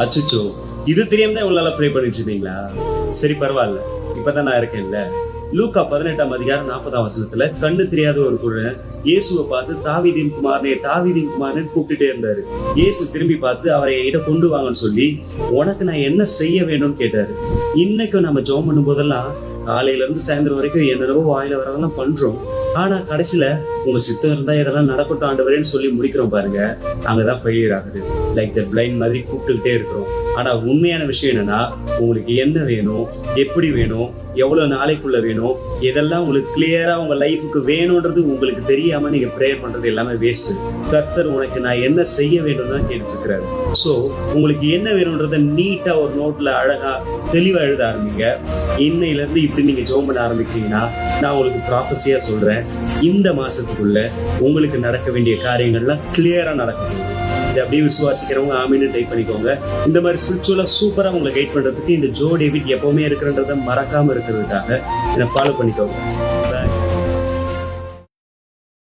அச்சுச்சோ, இது தெரியாம தான் இவ்வளவு நாளா ப்ரே பண்ணிட்டு இருந்தீங்களா? சரி, பரவாயில்ல, இப்பதான் நான் இருக்கேன்ல. லூக்கா 18:40 கண்ணு தெரியாத ஒரு குருடன் இயேசுவை பார்த்து தாவீதின் குமாரனே கூப்பிட்டுட்டே இருந்தாரு. இயேசு திரும்பி பார்த்து அவரை என்கிட்ட கொண்டு வாங்கன்னு சொல்லி, உனக்கு நான் என்ன செய்ய வேணும்னு கேட்டாரு. இன்னைக்கு நம்ம ஜெபம் பண்ணும் போதெல்லாம் காலையில இருந்து சாயந்தரம் வரைக்கும் என்னதோ வாயில வரதெல்லாம் பண்றோம். ஆனா கடைசியில உங்க சித்தம் இருந்தா இதெல்லாம் நடக்கட்டும் ஆண்டவரேன்னு சொல்லி முடிக்கிறோம் பாருங்க, அங்கதான் ஃபெயிலியர் ஆகுது. லைக் த பிளைண்ட் மாதிரி கூப்பிட்டுக்கிட்டே இருக்கிறோம். ஆனா உண்மையான விஷயம் என்னன்னா, உங்களுக்கு என்ன வேணும், எப்படி வேணும், எவ்வளவு நாளைக்குள்ள வேணும், இதெல்லாம் உங்களுக்கு கிளியரா உங்க லைஃபுக்கு வேணும்ன்றது உங்களுக்கு தெரியாம நீங்க ப்ரேயர் பண்றது எல்லாமே வேஸ்ட். கர்த்தர் உனக்கு நான் என்ன செய்ய வேண்டும் தான் கேட்டு இருக்கிறாரு. சோ உங்களுக்கு என்ன வேணும்ன்றத நீட்டா ஒரு நோட்ல அழகா தெளிவா எழுத ஆரம்பிங்க. இன்னையில இருந்து இப்படி நீங்க ஜெபம் பண்ண ஆரம்பிக்கிறீங்கன்னா, நான் உங்களுக்கு ப்ராஃபஸியா சொல்றேன், இந்த மாசத்துக்குள்ள உங்களுக்கு நடக்க வேண்டிய காரியங்கள்லாம் கிளியரா நடக்கும். இதை அப்படியே விசுவாசிக்கிறவங்க ஆமீன்னு டைப் பண்ணிக்கோங்க. இந்த மாதிரி ஸ்பிரிச்சுவலா சூப்பரா உங்களை கைட் பண்றதுக்கு இந்த ஜோ டேவிட் எப்பவுமே இருக்கிறன்றத மறக்காம இருக்கிறதுக்காக என்னை ஃபாலோ பண்ணிக்கோங்க.